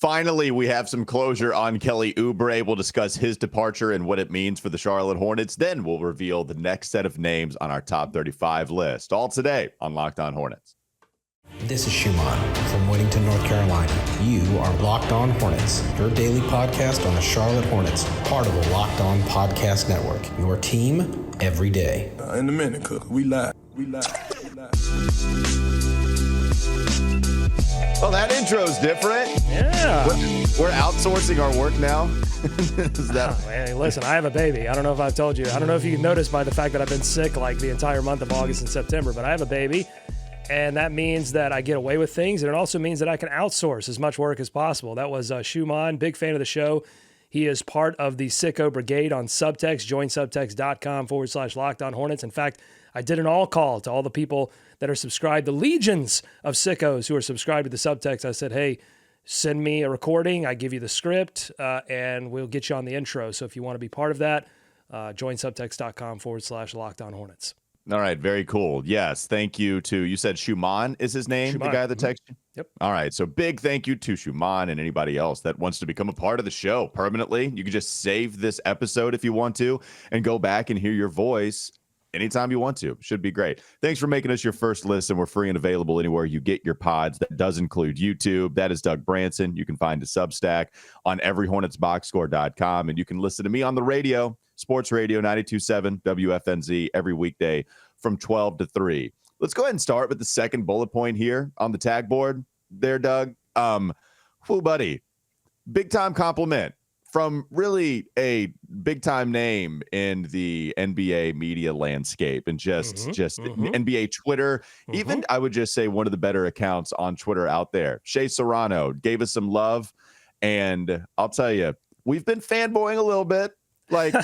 Finally, we have some closure on Kelly Oubre. We'll discuss his departure and what it means for the Charlotte Hornets. Then we'll reveal the next set of names on our top 35 list. All today on Locked On Hornets. This is Shuman from Whittington, North Carolina. You are Locked On Hornets, your daily podcast on the Charlotte Hornets, part of the Locked On Podcast Network. Your team every day. In a minute, Cook. We live. Oh, that intro's different. Yeah. We're outsourcing our work now. Is that... Hey, listen, I have a baby. I don't know if I've told you. I don't know if you can notice by the fact that I've been sick like the entire month of August and September, but I have a baby, and that means that I get away with things, and it also means that I can outsource as much work as possible. That was Shuman, big fan of the show. He is part of the Sicko Brigade on Subtext. Join subtext.com/Locked On Hornets. In fact, I did an all call to all the people that are subscribed, the legions of sickos who are subscribed to the Subtext. I said, hey, send me a recording. I give you the script, and we'll get you on the intro. So if you want to be part of that, join subtext.com/Locked On Hornets. All right, very cool. Yes, thank you to, you said Shuman is his name, Shuman. the guy that texted you? Yep. All right, so big thank you to Shuman and anybody else that wants to become a part of the show permanently. You can just save this episode if you want to and go back and hear your voice anytime you want to. Should be great. Thanks for making us your first listen. We're free and available anywhere you get your pods. That does include YouTube. That is Doug Branson. You can find a Substack on everyhornetsboxscore.com, and you can listen to me on the radio, Sports Radio 92.7 WFNZ, every weekday from 12 to 3. Let's go ahead and start with the second bullet point here on the tag board there, Doug. Buddy, big time compliment from really a big time name in the NBA media landscape and just NBA Twitter. Even I would just say one of the better accounts on Twitter out there. Shea Serrano gave us some love, and I'll tell you, we've been fanboying a little bit. Like,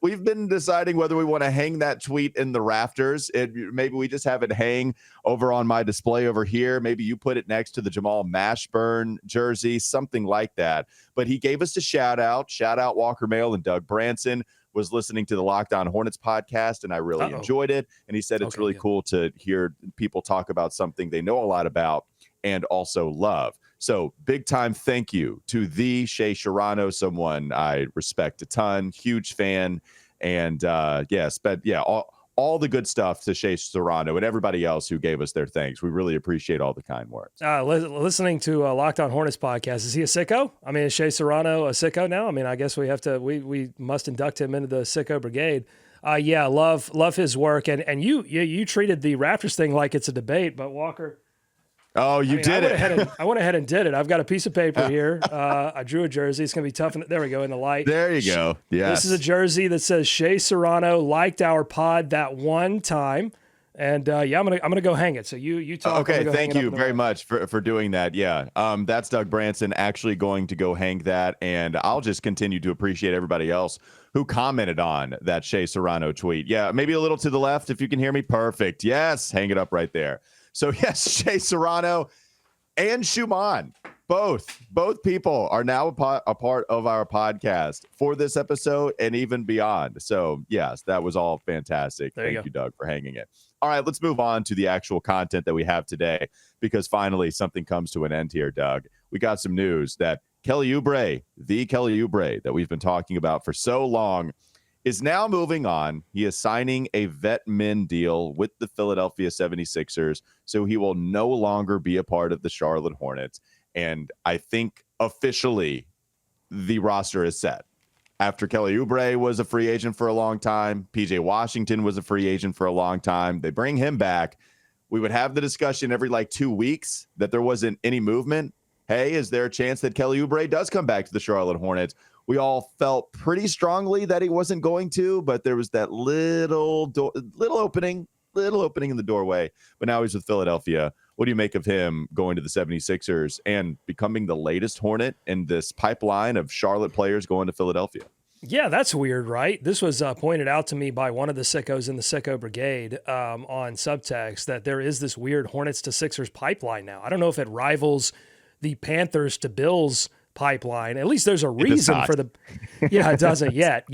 we've been deciding whether we want to hang that tweet in the rafters. Maybe we just have it hang over on my display over here. Maybe you put it next to the Jamal Mashburn jersey, something like that. But he gave us a shout out. Shout out Walker Mail and Doug Branson. Was listening to the Locked On Hornets podcast, and I really enjoyed it. And he said it's really cool to hear people talk about something they know a lot about and also love. So big time thank you to the Shea Serrano, someone I respect a ton, huge fan. And all the good stuff to Shea Serrano and everybody else who gave us their thanks. We really appreciate all the kind words. Listening to Locked On Hornets podcast, is he a sicko? I mean, is Shea Serrano a sicko now? I mean, I guess we must induct him into the Sicko Brigade. Love his work. And you treated the Raptors thing like it's a debate, but Walker... Oh, I went ahead and did it. I've got a piece of paper here. I drew a jersey. It's going to be tough. There we go, in the light. There you go. Yes. This is a jersey that says Shea Serrano liked our pod that one time. And I'm gonna go hang it. So you talk. Okay, thank you very much for doing that. Yeah, that's Doug Branson actually going to go hang that, and I'll just continue to appreciate everybody else who commented on that Shea Serrano tweet. Yeah, maybe a little to the left if you can hear me. Perfect. Yes, hang it up right there. So yes, Shea Serrano and Shuman, both people are now a part of our podcast for this episode and even beyond. So yes, that was all fantastic. Thank you, Doug, for hanging it. All right, let's move on to the actual content that we have today, because finally something comes to an end here, Doug. We got some news that Kelly Oubre, the Kelly Oubre that we've been talking about for so long, is now moving on. He is signing a vet min deal with the Philadelphia 76ers, so he will no longer be a part of the Charlotte Hornets. And I think officially the roster is set. After Kelly Oubre was a free agent for a long time, PJ Washington was a free agent for a long time. They bring him back. We would have the discussion every 2 weeks that there wasn't any movement. Hey, is there a chance that Kelly Oubre does come back to the Charlotte Hornets? We all felt pretty strongly that he wasn't going to, but there was that little opening in the doorway. But now he's with Philadelphia. What do you make of him going to the 76ers and becoming the latest Hornet in this pipeline of Charlotte players going to Philadelphia? Yeah, that's weird, right? This was pointed out to me by one of the sickos in the Sicko Brigade on Subtext, that there is this weird Hornets to Sixers pipeline now. I don't know if it rivals the Panthers to Bills pipeline. At least there's a reason for the it doesn't yet,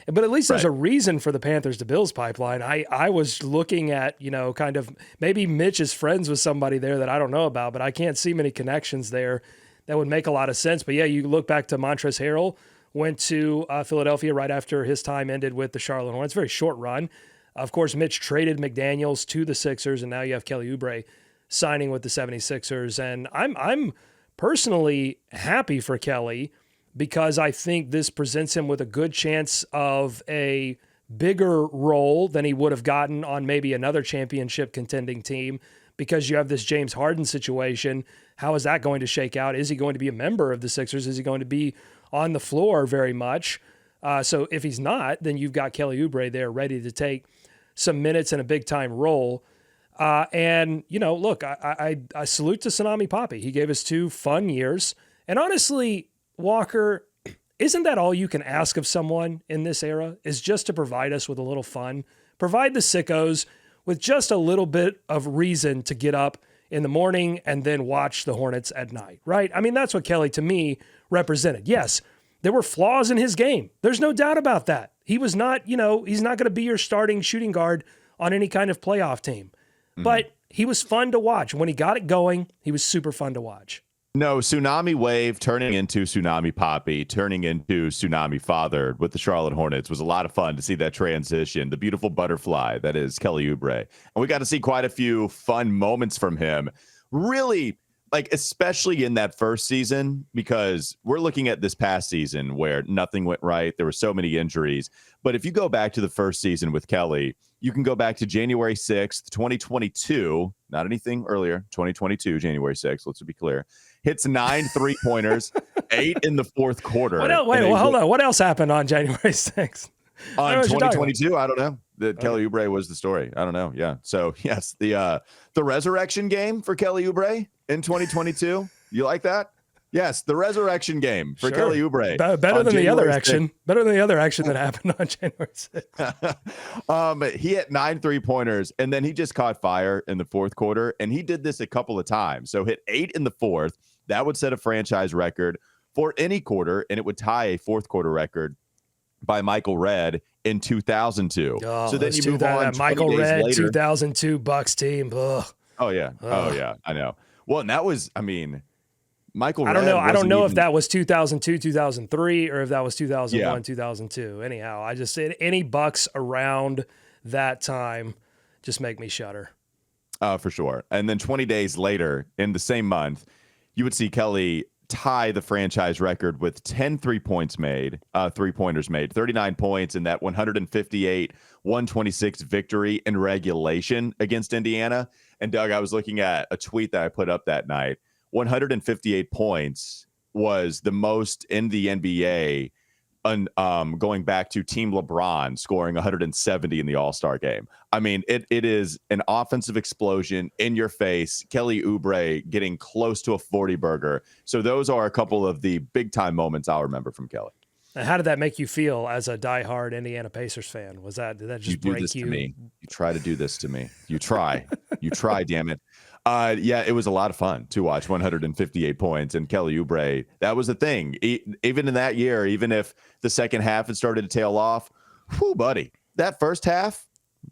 but at least there's a reason for the Panthers to Bills pipeline. I was looking at, kind of maybe Mitch is friends with somebody there that I don't know about, but I can't see many connections there that would make a lot of sense. But yeah, you look back to Montrezl Harrell, went to Philadelphia right after his time ended with the Charlotte Hornets. Very short run. Of course, Mitch traded McDaniels to the Sixers, and now you have Kelly Oubre signing with the 76ers. And I'm personally happy for Kelly because I think this presents him with a good chance of a bigger role than he would have gotten on maybe another championship contending team, because you have this James Harden situation. How is that going to shake out? Is he going to be a member of the Sixers? Is he going to be on the floor very much? So if he's not, then you've got Kelly Oubre there ready to take some minutes in a big-time role. And, look, I salute to Tsunami Poppy. He gave us 2 fun years. And honestly, Walker, isn't that all you can ask of someone in this era, is just to provide us with a little fun? Provide the sickos with just a little bit of reason to get up in the morning and then watch the Hornets at night, right? I mean, that's what Kelly, to me, represented. Yes, there were flaws in his game. There's no doubt about that. He was not, he's not going to be your starting shooting guard on any kind of playoff team. But he was fun to watch. When he got it going, he was super fun to watch. No, Tsunami Wave turning into Tsunami Poppy, turning into Tsunami Father with the Charlotte Hornets was a lot of fun to see that transition, the beautiful butterfly that is Kelly Oubre. And we got to see quite a few fun moments from him. Really, especially in that first season, because we're looking at this past season where nothing went right. There were so many injuries. But if you go back to the first season with Kelly, you can go back to January 6th, 2022, not anything earlier, 2022, January 6th, let's be clear. Hits 9 3-pointers, 8 in the fourth quarter. Hold on. What else happened on January 6th? On 2022, I don't know. Kelly Oubre was the story. I don't know. Yeah. So, yes, the resurrection game for Kelly Oubre in 2022. You like that? Yes, the resurrection game for Kelly Oubre. Better than the other action. Better than the other action that happened on January 6th. He hit 9 3-pointers, and then he just caught fire in the fourth quarter, and he did this a couple of times. So hit 8 in the fourth. That would set a franchise record for any quarter, and it would tie a fourth quarter record by Michael Redd in 2002. Oh, so then you move on. Michael Redd, later, 2002 Bucks team. Ugh. Oh yeah, I know. Well, and that was, Michael Redd. I don't know if that was 2002, 2003, or if that was 2001, 2002. Anyhow, I just said any Bucks around that time just make me shudder. For sure. And then 20 days later, in the same month, you would see Kelly tie the franchise record with 10 3-pointers made, 39 points in that 158-126 victory in regulation against Indiana. And Doug, I was looking at a tweet that I put up that night. 158 points was the most in the NBA going back to Team LeBron scoring 170 in the All-Star game. It is an offensive explosion in your face. Kelly Oubre getting close to a 40-burger. So those are a couple of the big-time moments I'll remember from Kelly. And how did that make you feel as a diehard Indiana Pacers fan? Did that just break you? You do this to me. You try to do this to me. You try. You try, damn it. It was a lot of fun to watch 158 points, and Kelly Oubre, that was the thing. Even in that year, even if the second half had started to tail off, whew, buddy, that first half,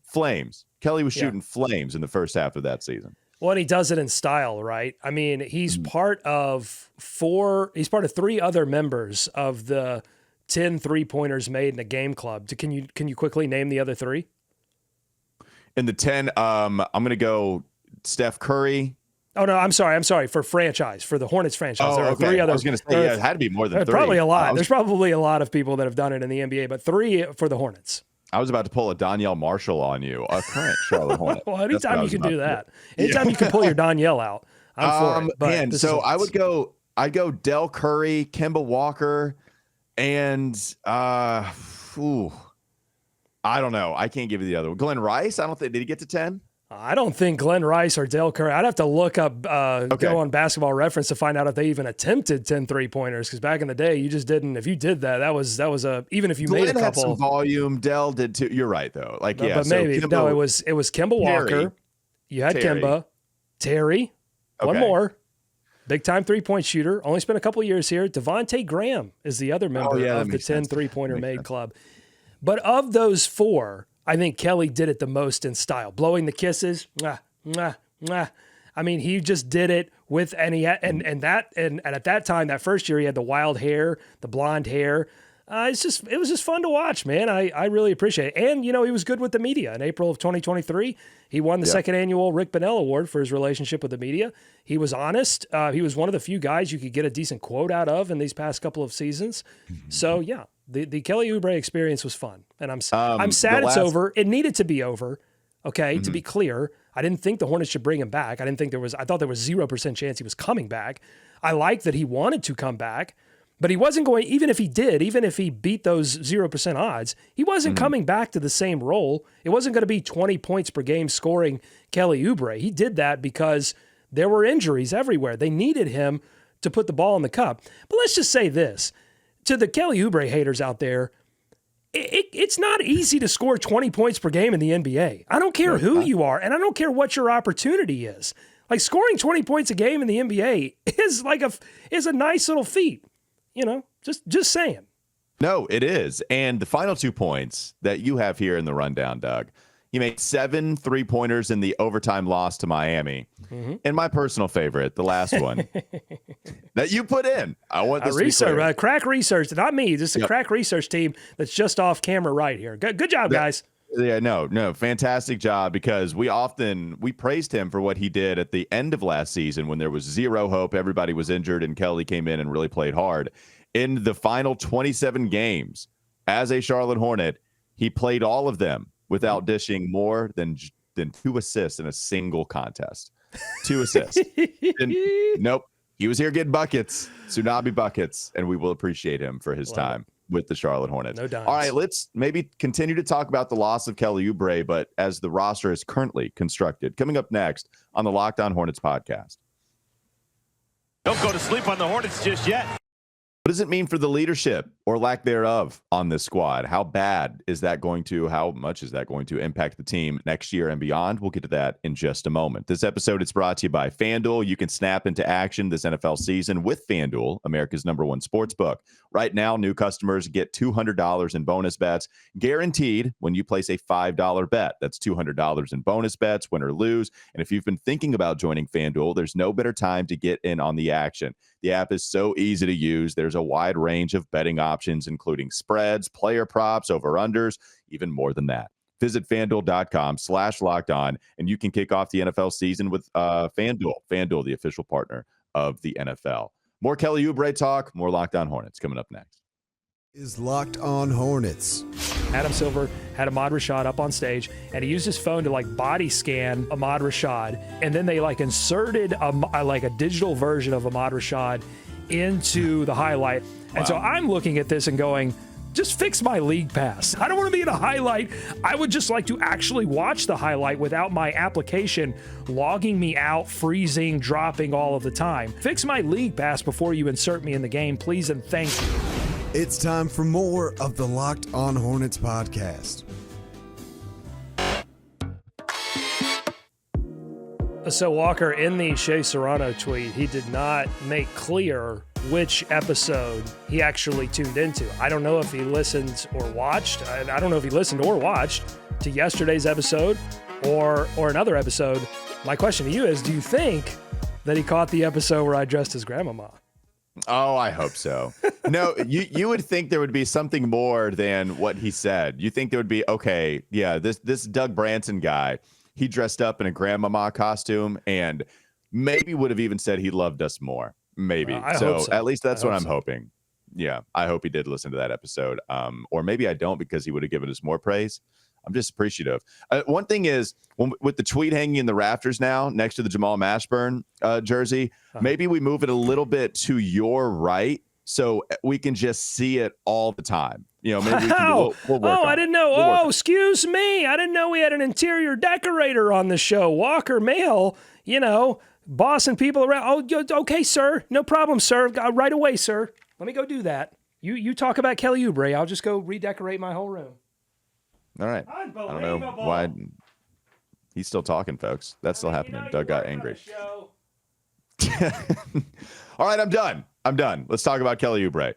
flames. Kelly was shooting flames in the first half of that season. Well, and he does it in style, right? He's part of 3 other members of the 10 3-pointers made in a game club. Can you quickly name the other 3? In the 10, I'm going to go Steph Curry. Oh, no, I'm sorry. For the Hornets franchise. There are okay. 3 others. I was going to say, it had to be more than 3. Probably a lot. There's probably a lot of people that have done it in the NBA, but 3 for the Hornets. I was about to pull a Danielle Marshall on you, a current Charlotte Hornet. Well, anytime you can do that. Anytime you can pull your Danielle out, I'm for it. So I'd go Dell Curry, Kemba Walker, and I don't know. I can't give you the other one. Glenn Rice, did he get to 10? I don't think Glenn Rice or Dell Curry. I'd have to look up, go on Basketball Reference to find out if they even attempted 10 3-pointers. Because back in the day, you just didn't. If you did that, that was even if you Glenn made a couple. Had some volume. Dell did too. You're right though. But maybe it was Kemba Walker. You had Terry. Kemba, Terry, one more. Big time 3-point shooter. Only spent a couple years here. Devontae Graham is the other member of the 10 3-pointer made club. But of those 4, I think Kelly did it the most in style. Blowing the kisses. I mean, he just did it with, and at that time, that first year, he had the wild hair, the blonde hair. It was just fun to watch, man. I really appreciate it. And, he was good with the media. In April of 2023, he won the second annual Rick Bonnell Award for his relationship with the media. He was honest. He was one of the few guys you could get a decent quote out of in these past couple of seasons. So, yeah, the Kelly Oubre experience was fun. And I'm sad it's over. It needed to be over. Okay, to be clear, I didn't think the Hornets should bring him back. I thought there was 0% chance he was coming back. I like that he wanted to come back. But he wasn't going, even if he beat those 0% odds, he wasn't coming back to the same role. It wasn't going to be 20 points per game scoring Kelly Oubre. He did that because there were injuries everywhere. They needed him to put the ball in the cup. But let's just say this. To the Kelly Oubre haters out there, it's not easy to score 20 points per game in the NBA. I don't care who you are, and I don't care what your opportunity is. Like, scoring 20 points a game in the NBA is a nice little feat. Just saying. No, it is. And the final 2 points that you have here in the rundown, Doug, you made 7 3-pointers in the overtime loss to Miami. And my personal favorite, the last one that you put in. I want this research, crack research, not me. This is a crack research team that's just off camera right here. Good job, guys. Yeah, no, fantastic job, because we praised him for what he did at the end of last season when there was zero hope. Everybody was injured and Kelly came in and really played hard. In the final 27 games as a Charlotte Hornet, he played all of them without dishing more than 2 assists in a single contest. 2 assists. Nope. He was here getting buckets, Tsunami buckets, and we will appreciate him for his time with the Charlotte Hornets. No dimes. All right, let's maybe continue to talk about the loss of Kelly Oubre, but as the roster is currently constructed. Coming up next on the Locked On Hornets podcast. Don't go to sleep on the Hornets just yet. What does it mean for the leadership or lack thereof on this squad? How much is that going to impact the team next year and beyond? We'll get to that in just a moment. This episode is brought to you by FanDuel. You can snap into action this NFL season with FanDuel, America's #1 sports book. Right now, new customers get $200 in bonus bets guaranteed when you place a $5 bet. That's $200 in bonus bets, win or lose. And if you've been thinking about joining FanDuel, there's no better time to get in on the action. The app is so easy to use. There's a wide range of betting options, including spreads, player props, over-unders, even more than that. Visit FanDuel.com/lockedon, and you can kick off the NFL season with FanDuel. FanDuel, the official partner of the NFL. More Kelly Oubre talk, more Locked On Hornets coming up next. Is Locked On Hornets. Adam Silver had Ahmad Rashad up on stage, and he used his phone to body scan Ahmad Rashad, and then they inserted a digital version of Ahmad Rashad into the highlight. And so I'm looking at this and going, just fix my league pass. I don't want to be in a highlight. I would just like to actually watch the highlight without my application logging me out, freezing, dropping all of the time. Fix my league pass before you insert me in the game, please, and thank you. It's time for more of the Locked On Hornets podcast. So Walker, in the Shea Serrano tweet, he did not make clear which episode he actually tuned into. I don't know if he listened or watched. I don't know if he listened or watched to yesterday's episode or another episode. My question to you is, do you think that he caught the episode where I dressed as grandmama? Oh, I hope so. No, you would think there would be something more than what he said. You think there would be, okay, yeah, this Doug Branson guy, he dressed up in a grandmama costume and maybe would have even said he loved us more. Maybe. So at least that's what I'm hoping. Yeah, I hope he did listen to that episode. Or maybe I don't, because he would have given us more praise. I'm just appreciative. One thing is, with the tweet hanging in the rafters now next to the Jamal Mashburn jersey, maybe we move it a little bit to your right so we can just see it all the time. Maybe we can we'll work on I didn't know. Oh, excuse me. I didn't know we had an interior decorator on the show. Walker Mail, bossing people around. Oh, okay, sir. No problem, sir. Right away, sir. Let me go do that. You talk about Kelly Oubre. I'll just go redecorate my whole room. All right. I don't know why he's still talking, folks. That's still happening. Doug got angry. All right, I'm done. Let's talk about Kelly Oubre.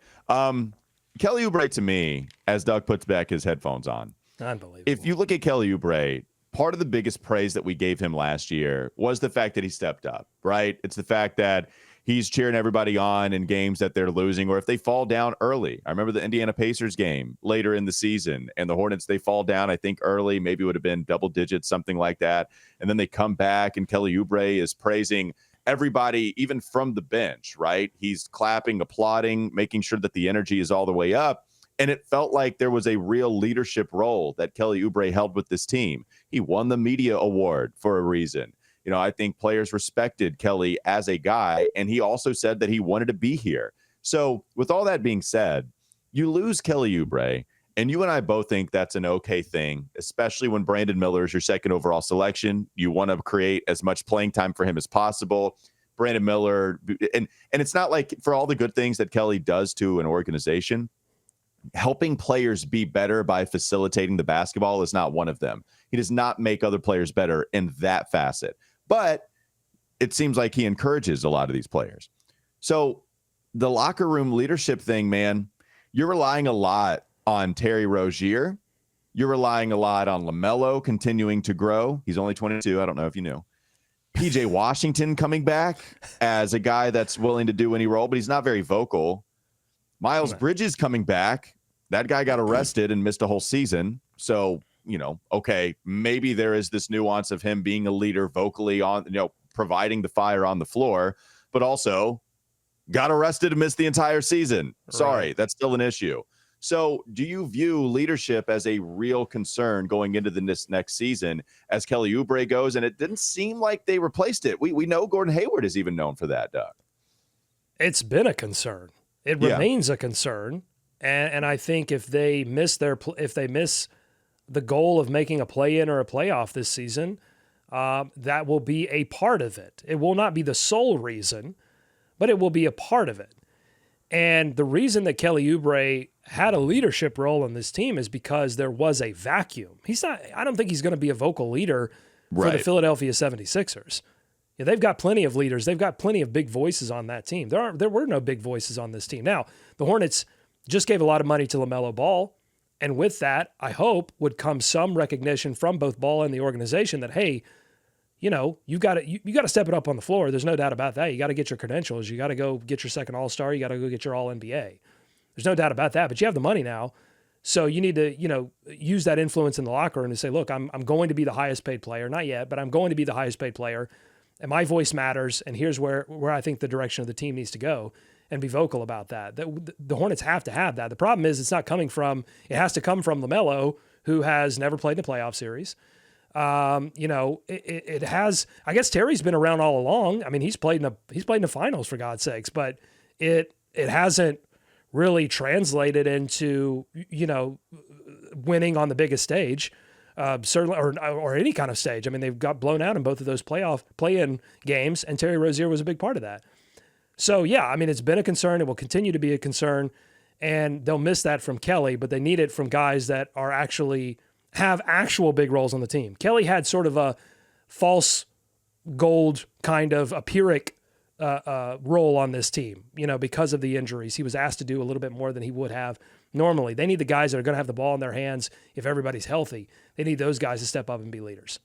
Kelly Oubre, to me, as Doug puts back his headphones on, unbelievable. If you look at Kelly Oubre, part of the biggest praise that we gave him last year was the fact that he stepped up, right? It's the fact that he's cheering everybody on in games that they're losing, or if they fall down early. I remember the Indiana Pacers game later in the season, and the Hornets, they fall down, I think early, maybe it would have been double digits, something like that. And then they come back, and Kelly Oubre is praising everybody, even from the bench, right? He's clapping, applauding, making sure that the energy is all the way up. And it felt like there was a real leadership role that Kelly Oubre held with this team. He won the media award for a reason. You know, I think players respected Kelly as a guy, and he also said that he wanted to be here. So with all that being said, you lose Kelly Oubre, and you and I both think that's an okay thing, especially when Brandon Miller is your second overall selection. You want to create as much playing time for him as possible. Brandon Miller, and it's not like for all the good things that Kelly does to an organization, helping players be better by facilitating the basketball is not one of them. He does not make other players better in that facet. But it seems like he encourages a lot of these players. So the locker room leadership thing, man, you're relying a lot on Terry Rozier. You're relying a lot on LaMelo continuing to grow. He's only 22. I don't know if you knew. PJ Washington coming back as a guy that's willing to do any role, but he's not very vocal. Miles Bridges coming back. That guy got arrested and missed a whole season. So, you know, okay, maybe there is this nuance of him being a leader vocally on, providing the fire on the floor, but also got arrested and missed the entire season. Sorry, that's still an issue. So do you view leadership as a real concern going into this next season as Kelly Oubre goes? And it didn't seem like they replaced it. We know Gordon Hayward is even known for that, Doug. It's been a concern. It remains a concern. And I think if they miss the goal of making a play-in or a playoff this season, that will be a part of it. It will not be the sole reason, but it will be a part of it. And the reason that Kelly Oubre had a leadership role in this team is because there was a vacuum. I don't think he's going to be a vocal leader for the Philadelphia 76ers. Yeah, they've got plenty of leaders. They've got plenty of big voices on that team. There were no big voices on this team. Now, the Hornets just gave a lot of money to LaMelo Ball. And with that, I hope would come some recognition from both Ball and the organization that, hey, you got to step it up on the floor. There's no doubt about that. You got to get your credentials. You got to go get your second All-Star. You got to go get your All-NBA. There's no doubt about that. But you have the money now, so you need to use that influence in the locker room to say, look, I'm going to be the highest paid player. Not yet, but I'm going to be the highest paid player, and my voice matters. And here's where I think the direction of the team needs to go. And be vocal about that. The Hornets have to have that. The problem is it has to come from LaMelo, who has never played in a playoff series. It has, I guess Terry's been around all along. I mean, he's played in the finals, for God's sakes, but it hasn't really translated into, winning on the biggest stage, certainly, or any kind of stage. I mean, they've got blown out in both of those play-in games, and Terry Rozier was a big part of that. So, yeah, I mean, it's been a concern. It will continue to be a concern, and they'll miss that from Kelly, but they need it from guys that have actual big roles on the team. Kelly had sort of a false gold kind of a Pyrrhic role on this team, because of the injuries. He was asked to do a little bit more than he would have normally. They need the guys that are going to have the ball in their hands if everybody's healthy. They need those guys to step up and be leaders.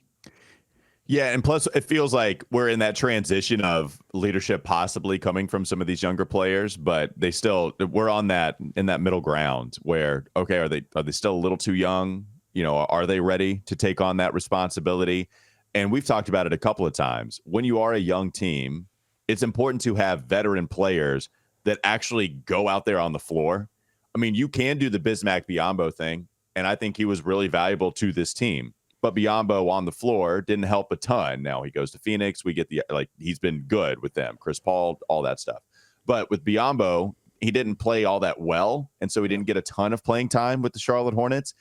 Yeah, and plus it feels like we're in that transition of leadership possibly coming from some of these younger players, but we're in that middle ground where, okay, are they still a little too young? Are they ready to take on that responsibility? And we've talked about it a couple of times. When you are a young team, it's important to have veteran players that actually go out there on the floor. I mean, you can do the Bismack Biyombo thing, and I think he was really valuable to this team. But Biyombo on the floor didn't help a ton. Now he goes to Phoenix. We get he's been good with them. Chris Paul, all that stuff. But with Biyombo, he didn't play all that well, and so he didn't get a ton of playing time with the Charlotte Hornets.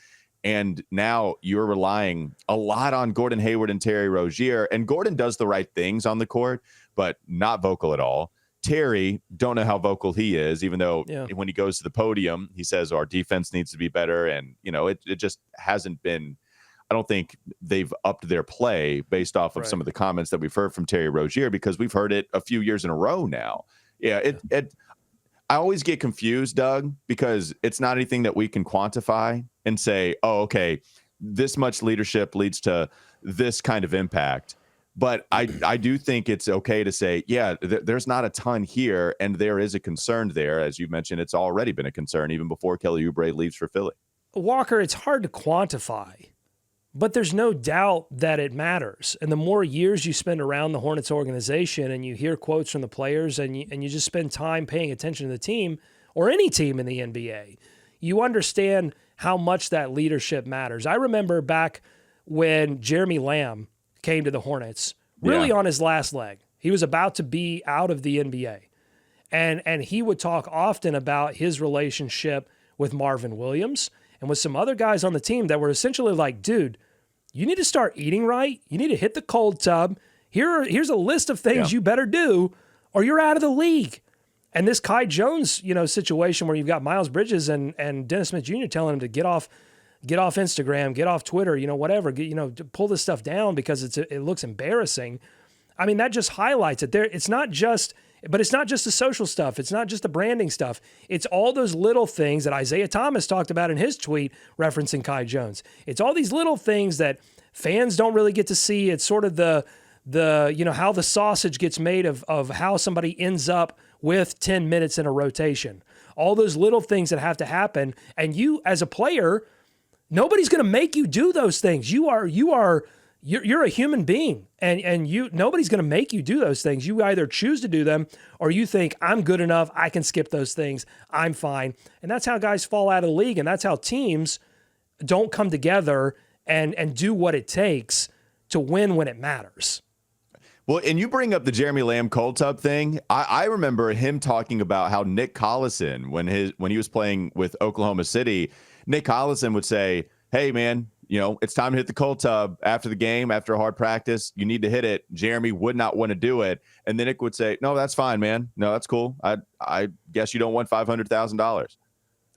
And now you're relying a lot on Gordon Hayward and Terry Rozier. And Gordon does the right things on the court, but not vocal at all. Terry, don't know how vocal he is, even though when he goes to the podium, he says our defense needs to be better. And, it just hasn't been. I don't think they've upped their play based off of some of the comments that we've heard from Terry Rozier, because we've heard it a few years in a row now. Yeah, I always get confused, Doug, because it's not anything that we can quantify and say, oh, okay, this much leadership leads to this kind of impact. But I do think it's okay to say, yeah, there's not a ton here, and there is a concern there. As you mentioned, it's already been a concern even before Kelly Oubre leaves for Philly. Walker, it's hard to quantify, but there's no doubt that it matters. And the more years you spend around the Hornets organization and you hear quotes from the players and you just spend time paying attention to the team or any team in the NBA, you understand how much that leadership matters. I remember back when Jeremy Lamb came to the Hornets, really on his last leg. He was about to be out of the NBA. And he would talk often about his relationship with Marvin Williams and with some other guys on the team that were essentially like, dude, you need to start eating right. You need to hit the cold tub. Here's a list of things you better do or you're out of the league. And this Kai Jones, situation where you've got Miles Bridges and Dennis Smith Jr. telling him to get off Instagram, get off Twitter, whatever, pull this stuff down because it looks embarrassing. I mean, that just highlights it. It's not just the social stuff. It's not just the branding stuff. It's all those little things that Isaiah Thomas talked about in his tweet referencing Kai Jones. It's all these little things that fans don't really get to see. It's sort of the how the sausage gets made of how somebody ends up with 10 minutes in a rotation. All those little things that have to happen. And you as a player, nobody's going to make you do those things. You're a human being, and nobody's going to make you do those things. You either choose to do them, or you think I'm good enough. I can skip those things. I'm fine, and that's how guys fall out of the league, and that's how teams don't come together and do what it takes to win when it matters. Well, and you bring up the Jeremy Lamb cold tub thing. I remember him talking about how Nick Collison, when he was playing with Oklahoma City, Nick Collison would say, hey, man, it's time to hit the cold tub after the game, after a hard practice. You need to hit it. Jeremy would not want to do it. And then Nick would say, no, that's fine, man. No, that's cool. I guess you don't want $500,000.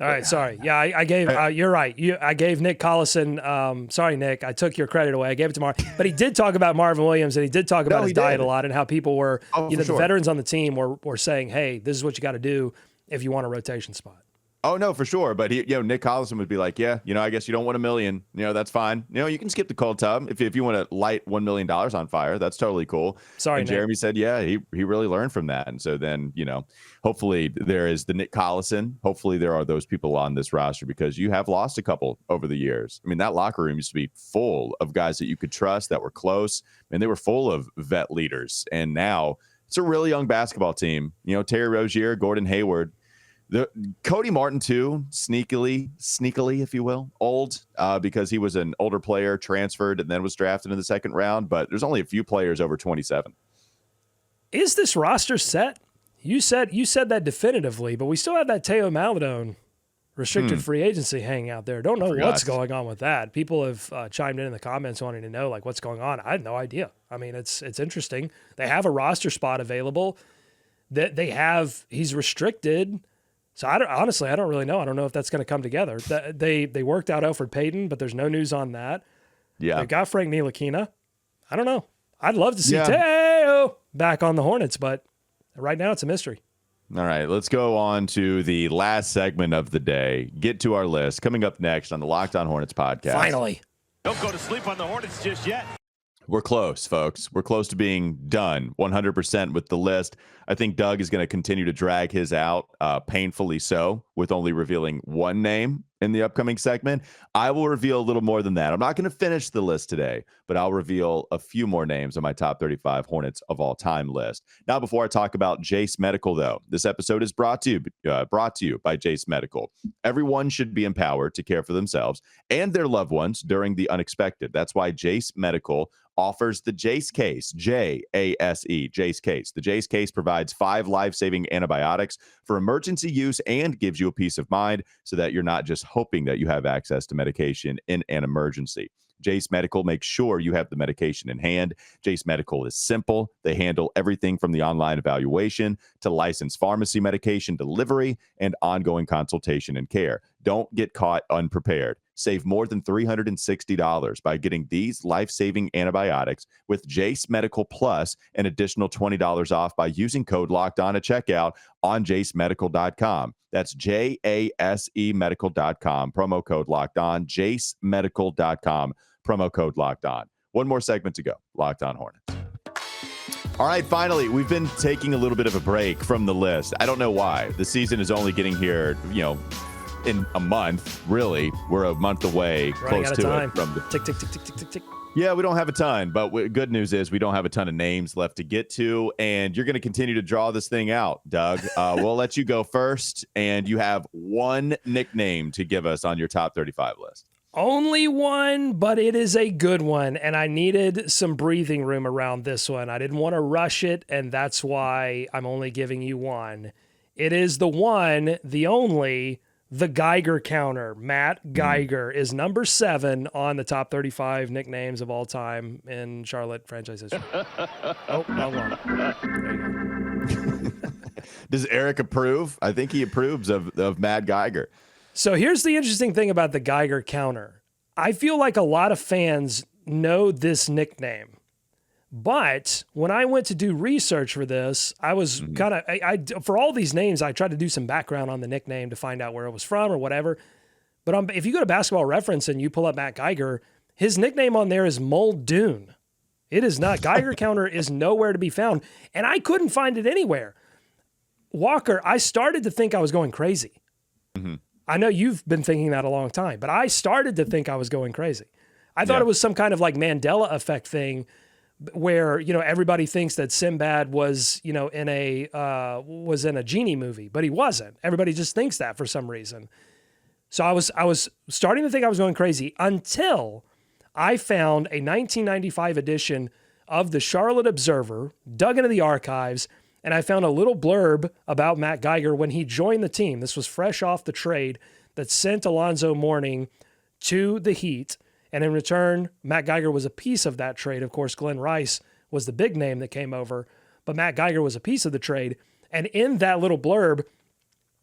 All right, sorry. Yeah, I gave you're right. I gave Nick Collison, sorry, Nick, I took your credit away. I gave it to Marvin. But he did talk about Marvin Williams, and he did talk about his diet a lot and how people were, the veterans on the team were saying, hey, this is what you got to do if you want a rotation spot. Oh, no, for sure. But Nick Collison would be like, yeah, I guess you don't want $1 million. That's fine. You can skip the cold tub if you want to light $1 million on fire. That's totally cool. Sorry, and Nick. Jeremy said, yeah, he really learned from that. And so then, hopefully there is the Nick Collison. Hopefully there are those people on this roster because you have lost a couple over the years. I mean, that locker room used to be full of guys that you could trust that were close, and they were full of vet leaders. And now it's a really young basketball team. Terry Rozier, Gordon Hayward. Cody Martin, too, sneakily, if you will, old because he was an older player, transferred, and then was drafted in the second round. But there's only a few players over 27. Is this roster set? You said that definitively, but we still have that Teo Maladone restricted free agency hanging out there. Don't know what's going on with that. People have chimed in the comments wanting to know what's going on. I had no idea. I mean, it's interesting. They have a roster spot available. That he's restricted. So I don't really know. I don't know if that's going to come together. They worked out Elfrid Payton, but there's no news on that. Yeah. They got Frank Ntilikina. I don't know. I'd love to see Teo back on the Hornets, but right now it's a mystery. All right, let's go on to the last segment of the day. Get to our list. Coming up next on the Locked On Hornets podcast. Finally. Don't go to sleep on the Hornets just yet. We're close, folks. We're close to being done 100% with the list. I think Doug is going to continue to drag his out, painfully so, with only revealing one name in the upcoming segment. I will reveal a little more than that. I'm not going to finish the list today, but I'll reveal a few more names on my top 35 Hornets of all time list. Now, before I talk about Jace Medical, though, this episode is brought to you by Jace Medical. Everyone should be empowered to care for themselves and their loved ones during the unexpected. That's why Jace Medical offers the Jace Case, J-A-S-E, Jace Case. The Jace Case provides 5 life-saving antibiotics for emergency use and gives you a peace of mind so that you're not just hoping that you have access to medication in an emergency. Jace Medical makes sure you have the medication in hand. Jace Medical is simple. They handle everything from the online evaluation to licensed pharmacy medication delivery and ongoing consultation and care. Don't get caught unprepared. Save more than $360 by getting these life-saving antibiotics with Jace Medical Plus, an additional $20 off by using code LOCKEDON at checkout on jacemedical.com. That's J-A-S-E medical.com. Promo code LOCKEDON, jacemedical.com. Promo code LOCKEDON. One more segment to go. Locked On Hornets. All right, finally, we've been taking a little bit of a break from the list. I don't know why. The season is only getting here, in a month, really. We're a month away, Running close out of to time. it. From the Tick, tick, tick, tick, tick, tick, tick. Yeah, we don't have a ton, but good news is we don't have a ton of names left to get to, and you're going to continue to draw this thing out, Doug. We'll let you go first, and you have one nickname to give us on your top 35 list. Only one, but it is a good one, and I needed some breathing room around this one. I didn't want to rush it, and that's why I'm only giving you one. It is the one, the only, the Geiger counter. Matt Geiger is number 7 on the top 35 nicknames of all time in Charlotte franchise history. Oh, wrong one. There you go. Does Eric approve? I think he approves of Matt Geiger. So here's the interesting thing about the Geiger counter. I feel like a lot of fans know this nickname. But when I went to do research for this, I was kind of, for all these names, I tried to do some background on the nickname to find out where it was from or whatever. But if you go to Basketball Reference and you pull up Matt Geiger, his nickname on there is Muldoon. It is not. Geiger counter is nowhere to be found. And I couldn't find it anywhere. Walker, I started to think I was going crazy. Mm-hmm. I know you've been thinking that a long time, but I started to think I was going crazy. I thought it was some kind of like Mandela effect thing where, everybody thinks that Sinbad was, in a genie movie, but he wasn't. Everybody just thinks that for some reason. So I was starting to think I was going crazy until I found a 1995 edition of the Charlotte Observer, dug into the archives, and I found a little blurb about Matt Geiger when he joined the team. This was fresh off the trade that sent Alonzo Mourning to the Heat. And in return, Matt Geiger was a piece of that trade. Of course, Glenn Rice was the big name that came over, but Matt Geiger was a piece of the trade. And in that little blurb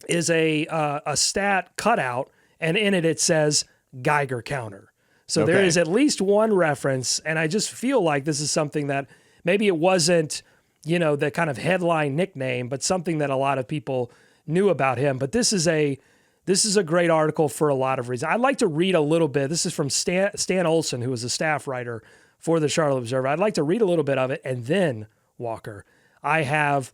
is a stat cutout, and in it says Geiger counter. So there is at least one reference, and I just feel like this is something that maybe it wasn't, the kind of headline nickname, but something that a lot of people knew about him. But this is a great article for a lot of reasons. I'd like to read a little bit. This is from Stan Olson, who was a staff writer for the Charlotte Observer. I'd like to read a little bit of it, and then, Walker, I have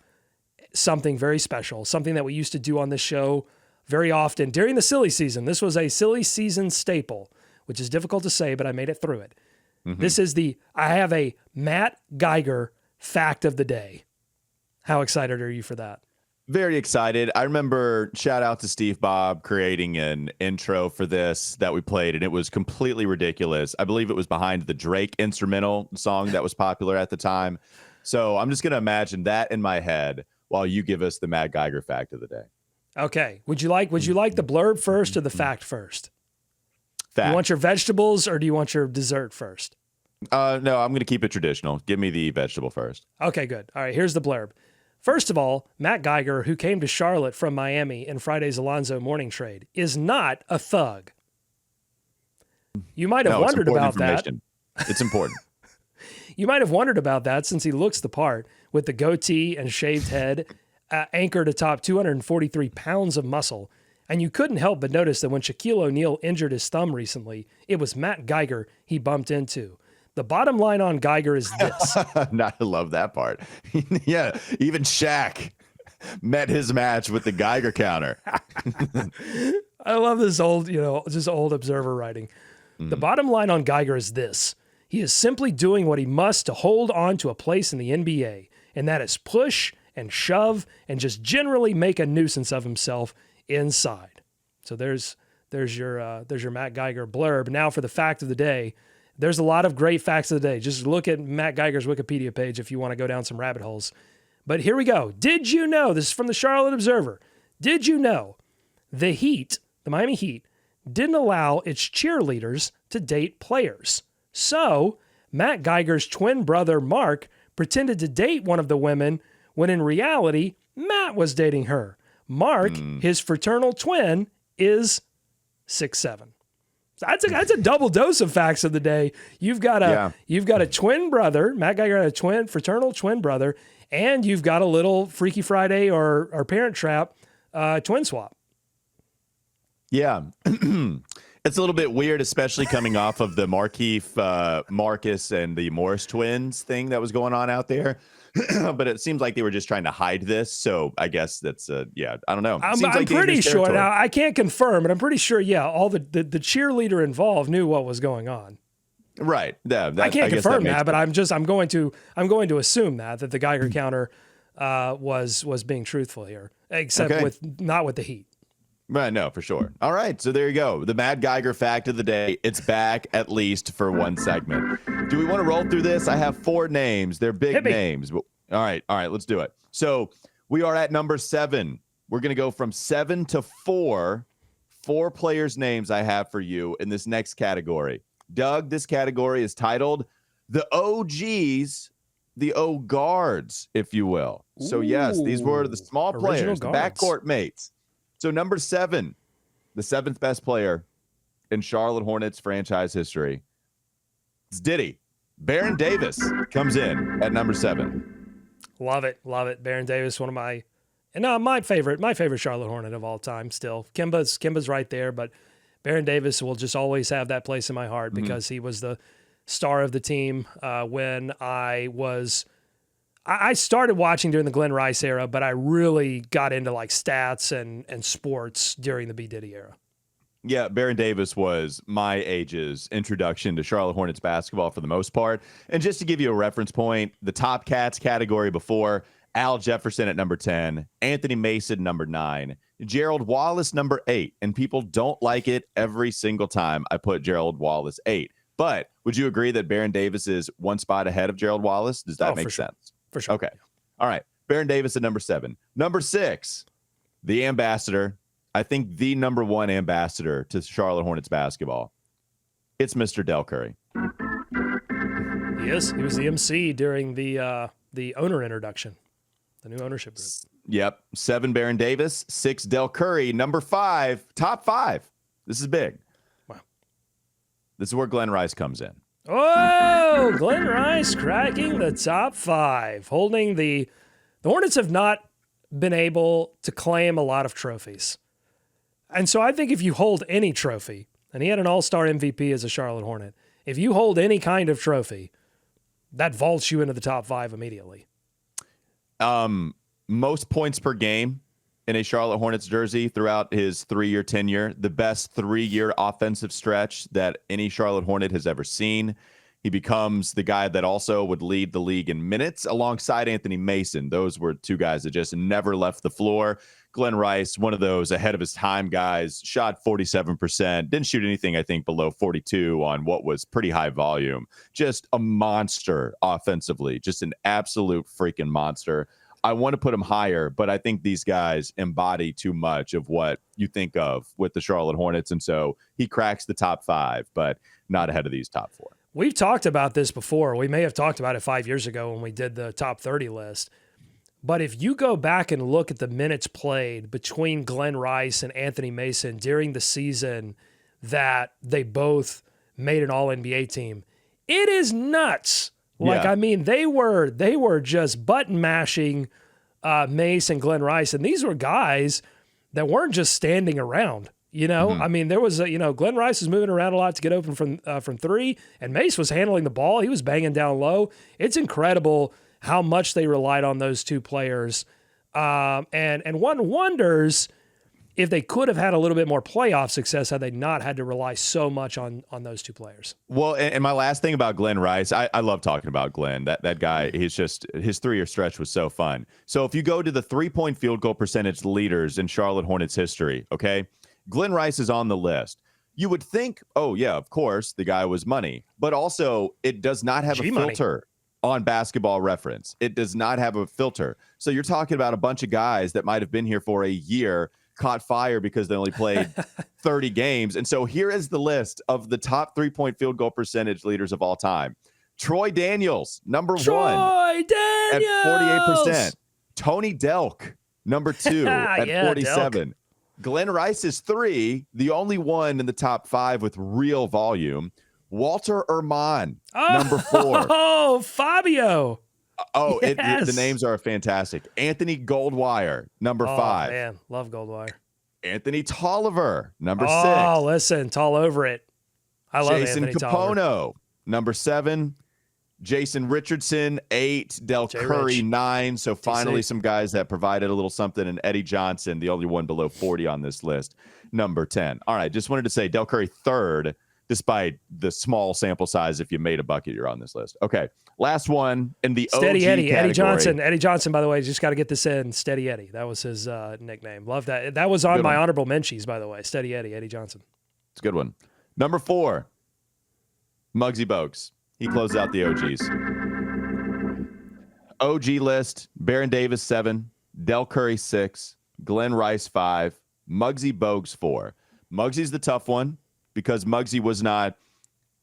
something very special, something that we used to do on this show very often during the silly season. This was a silly season staple, which is difficult to say, but I made it through it. Mm-hmm. This is I have a Matt Geiger fact of the day. How excited are you for that? Very excited. I remember, shout out to Steve Bob, creating an intro for this that we played, and it was completely ridiculous. I believe it was behind the Drake instrumental song that was popular at the time. So I'm just going to imagine that in my head while you give us the Matt Geiger fact of the day. Okay. Would you like the blurb first or the fact first? Fact. Do you want your vegetables or do you want your dessert first? No, I'm going to keep it traditional. Give me the vegetable first. Okay, good. All right, here's the blurb. First of all, Matt Geiger, who came to Charlotte from Miami in Friday's Alonzo Mourning trade, is not a thug. You might have wondered about that. It's important. You might have wondered about that since he looks the part with the goatee and shaved head, anchored atop 243 pounds of muscle. And you couldn't help but notice that when Shaquille O'Neal injured his thumb recently, it was Matt Geiger he bumped into. The bottom line on Geiger is this. I love that part. Yeah, even Shaq met his match with the Geiger counter. I love this old, just old Observer writing. The bottom line on Geiger is this. He is simply doing what he must to hold on to a place in the NBA, and that is push and shove and just generally make a nuisance of himself inside. So there's your Matt Geiger blurb. Now for the fact of the day. There's a lot of great facts of the day. Just look at Matt Geiger's Wikipedia page if you want to go down some rabbit holes. But here we go. Did you know, this is from the Charlotte Observer, did you know the Heat, the Miami Heat, didn't allow its cheerleaders to date players? So Matt Geiger's twin brother, Mark, pretended to date one of the women when in reality, Matt was dating her. Mark, his fraternal twin, is 6'7". That's a double dose of facts of the day. You've got a twin brother. Matt Geiger had a fraternal twin brother, and you've got a little Freaky Friday or Parent Trap twin swap. Yeah. It's a little bit weird, especially coming off of the Markieff, Marcus, and the Morris twins thing that was going on out there. But it seems like they were just trying to hide this. So I guess that's, I don't know. I'm like pretty sure. territory. Now, I can't confirm, but I'm pretty sure, all the cheerleader involved knew what was going on. Right. Yeah, I can't confirm that, but sense. I'm going to assume that the Geiger counter was being truthful here, except not with the Heat. Right, no, for sure. All right, so there you go. The Mad Geiger fact of the day. It's back at least for one segment. Do we want to roll through this? I have 4 names. They're big names. But, all right, let's do it. So we are at number 7. We're going to go from 7 to 4. 4 players' names I have for you in this next category. Doug, this category is titled The OGs, the O guards, if you will. So yes, these were the small players, the backcourt mates. So number 7, the 7th best player in Charlotte Hornets franchise history. It's Diddy. Baron Davis comes in at number 7. Love it. Baron Davis, one of my favorite Charlotte Hornet of all time still. Kimba's right there, but Baron Davis will just always have that place in my heart because he was the star of the team when I started watching during the Glenn Rice era, but I really got into like stats and sports during the B. Diddy era. Yeah, Baron Davis was my age's introduction to Charlotte Hornets basketball for the most part. And just to give you a reference point, the top cats category before, Al Jefferson at number 10, Anthony Mason number 9, Gerald Wallace number 8. And people don't like it every single time I put Gerald Wallace 8. But would you agree that Baron Davis is one spot ahead of Gerald Wallace? Does that make sense? For sure. Okay. All right. Baron Davis at number 7. Number 6, the ambassador. I think the number 1 ambassador to Charlotte Hornets basketball. It's Mr. Dell Curry. Yes, he was the MC during the owner introduction, the new ownership group. Yep. 7, Baron Davis. 6, Dell Curry. Number 5, top 5. This is big. Wow. This is where Glenn Rice comes in. Oh, Glenn Rice cracking the top 5, holding the Hornets have not been able to claim a lot of trophies. And so I think if you hold any trophy, and he had an all-star MVP as a Charlotte Hornet, if you hold any kind of trophy, that vaults you into the top 5 immediately. Most points per game in a Charlotte Hornets jersey throughout his 3-year tenure, the best 3-year offensive stretch that any Charlotte Hornet has ever seen. He becomes the guy that also would lead the league in minutes alongside Anthony Mason. Those were 2 guys that just never left the floor. Glenn Rice, one of those ahead of his time guys, shot 47%, didn't shoot anything, I think, below 42 on what was pretty high volume. Just a monster offensively, just an absolute freaking monster. I want to put him higher, but I think these guys embody too much of what you think of with the Charlotte Hornets, and so he cracks the top 5, but not ahead of these top 4. We've talked about this before. We may have talked about it 5 years ago when we did the top 30 list. But if you go back and look at the minutes played between Glenn Rice and Anthony Mason during the season that they both made an All-NBA team, it is nuts. Like, I mean, they were just button mashing Mace and Glenn Rice, and these were guys that weren't just standing around. You know, I mean, there was Glenn Rice was moving around a lot to get open from 3, and Mace was handling the ball. He was banging down low. It's incredible how much they relied on those 2 players, and one wonders if they could have had a little bit more playoff success had they not had to rely so much on those 2 players. Well, and my last thing about Glenn Rice, I love talking about Glenn. That guy, his 3-year stretch was so fun. So if you go to the 3-point field goal percentage leaders in Charlotte Hornets history, okay, Glenn Rice is on the list. You would think, oh yeah, of course, the guy was money, but also it does not have a filter on Basketball Reference. It does not have a filter. So you're talking about a bunch of guys that might have been here for a year, caught fire because they only played 30 games. And so here is the list of the top 3-point field goal percentage leaders of all time. Troy Daniels, number 1 at 48%. Tony Delk, number 2 at 47. Delk. Glenn Rice is 3, the only one in the top 5 with real volume. Walter Erman, number 4. Oh, Fabio. The names are fantastic. Anthony Goldwire, number 5. Man, love Goldwire. Anthony Tolliver, number 6. Oh, listen, tall over it. I love Jason Anthony Tolliver. Capono, number 7. Jason Richardson, 8. Dell Curry, 9. So finally some guys that provided a little something. And Eddie Johnson, the only one below 40 on this list, number 10. All right, just wanted to say Dell Curry 3rd, despite the small sample size. If you made a bucket, you're on this list. Okay, last one in the Steady OG Eddie. category. Eddie Johnson. Eddie Johnson, by the way, just got to get this in. Steady Eddie. That was his nickname. Love that. That was on my honorable mentions, by the way. Steady Eddie. Eddie Johnson. It's a good one. Number 4, Mugsy Bogues. He closed out the OGs. OG list, Baron Davis 7, Dell Curry 6, Glenn Rice 5, Mugsy Bogues 4. Mugsy's the tough one because Mugsy was not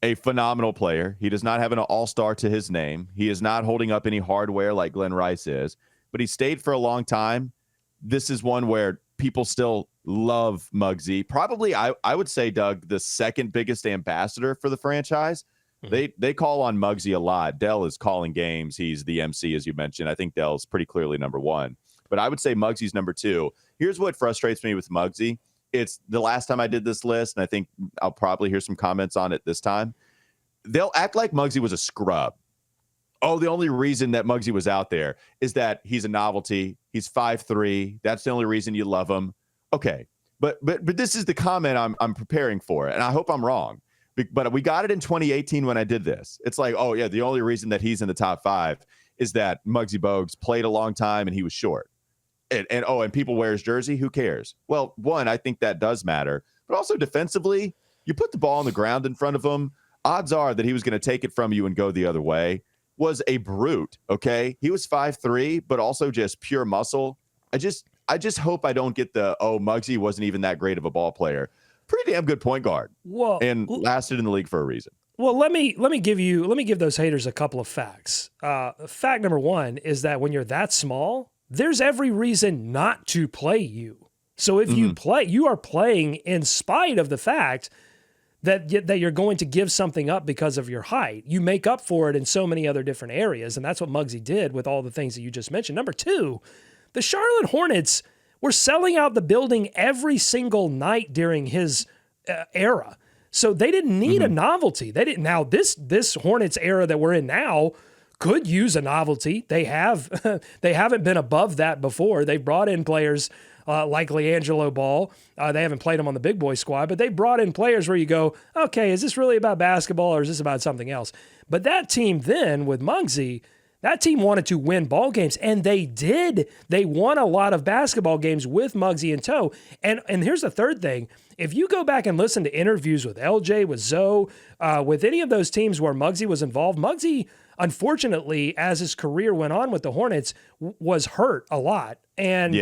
a phenomenal player. He does not have an all-star to his name. He is not holding up any hardware like Glenn Rice is, but he stayed for a long time. This is one where people still love Mugsy. Probably, I would say, Doug, the second biggest ambassador for the franchise. They call on Mugsy a lot. Dell is calling games. He's the MC, as you mentioned. I think Dell's pretty clearly number 1. But I would say Mugsy's number 2. Here's what frustrates me with Mugsy. It's the last time I did this list, and I think I'll probably hear some comments on it this time. They'll act like Mugsy was a scrub. Oh, the only reason that Mugsy was out there is that he's a novelty. He's 5'3". That's the only reason you love him. Okay, but this is the comment I'm preparing for, and I hope I'm wrong. But we got it in 2018 when I did this. It's like, oh, yeah, the only reason that he's in the top 5 is that Mugsy Bogues played a long time and he was short. And people wear his jersey. Who cares? Well, one, I think that does matter. But also defensively, you put the ball on the ground in front of him, odds are that he was going to take it from you and go the other way. Was a brute, okay? He was 5'3", but also just pure muscle. I just hope I don't get Mugsy wasn't even that great of a ball player. Pretty damn good point guard. Well, and lasted in the league for a reason. Well, let me give those haters a couple of facts. Fact number 1 is that when you're that small, there's every reason not to play you. So if you play, you are playing in spite of the fact that you're going to give something up because of your height. You make up for it in so many other different areas, and that's what Mugsy did with all the things that you just mentioned. Number 2, the Charlotte Hornets were selling out the building every single night during his era. So they didn't need a novelty. They didn't. Now this Hornets era that we're in now could use a novelty. They haven't been above that before. They've brought in players like LiAngelo Ball. They haven't played him on the big boy squad, but they brought in players where you go, okay, is this really about basketball or is this about something else? But that team then with Mugsy, that team wanted to win ball games, and they did. They won a lot of basketball games with Mugsy in tow. And here's the third thing. If you go back and listen to interviews with LJ, with Zoe, with any of those teams where Mugsy was involved, Mugsy, unfortunately, as his career went on with the Hornets, was hurt a lot. And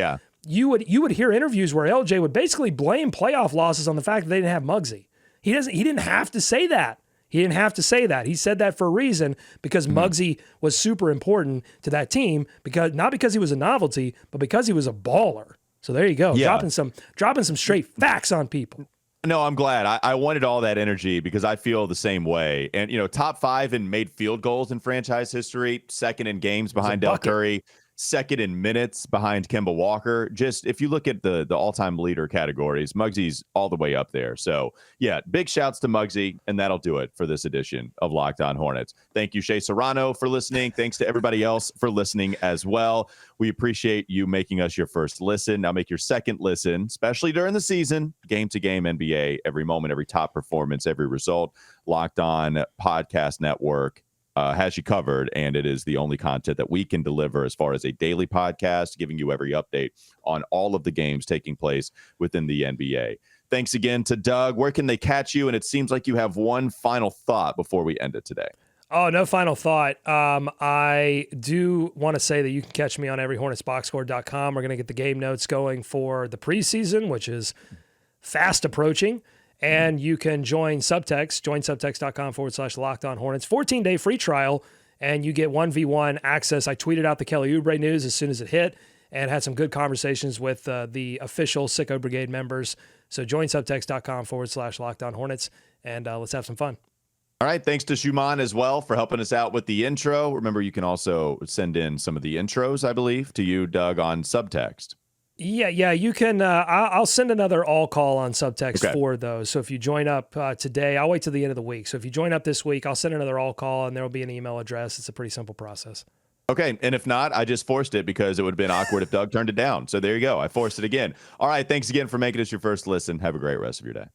you would hear interviews where LJ would basically blame playoff losses on the fact that they didn't have Mugsy. He didn't have to say that. He didn't have to say that. He said that for a reason because Mugsy was super important to that team, not because he was a novelty, but because he was a baller. So there you go, dropping some straight facts on people. No, I'm glad. I wanted all that energy because I feel the same way. And, top 5 in made field goals in franchise history, second in games behind Dell Curry, second in minutes behind Kemba Walker. Just if you look at the all-time leader categories, Mugsy's all the way up there. So, yeah, big shouts to Mugsy, and that'll do it for this edition of Locked On Hornets. Thank you, Shea Serrano, for listening. Thanks to everybody else for listening as well. We appreciate you making us your first listen. Now make your second listen, especially during the season. Game-to-game NBA, every moment, every top performance, every result. Locked On Podcast Network has you covered, and it is the only content that we can deliver as far as a daily podcast, giving you every update on all of the games taking place within the NBA. Thanks again to Doug. Where can they catch you? And it seems like you have one final thought before we end it today. Oh, no final thought. I do want to say that you can catch me on everyhornetsboxscore.com. We're going to get the game notes going for the preseason, which is fast approaching. And you can join Subtext, joinsubtext.com/LockedOnHornets, 14-day free trial, and you get 1v1 access. I tweeted out the Kelly Oubre news as soon as it hit and had some good conversations with the official Sicko Brigade members. So join subtext.com/LockedOnHornets, and let's have some fun. All right. Thanks to Shuman as well for helping us out with the intro. Remember, you can also send in some of the intros, I believe, to you, Doug, on Subtext. Yeah, you can. I'll send another all call on subtext for those. So if you join up today, I'll wait till the end of the week. So if you join up this week, I'll send another all call, and there will be an email address. It's a pretty simple process. Okay, and if not, I just forced it because it would have been awkward if Doug turned it down. So there you go. I forced it again. All right, thanks again for making us your first listen. Have a great rest of your day.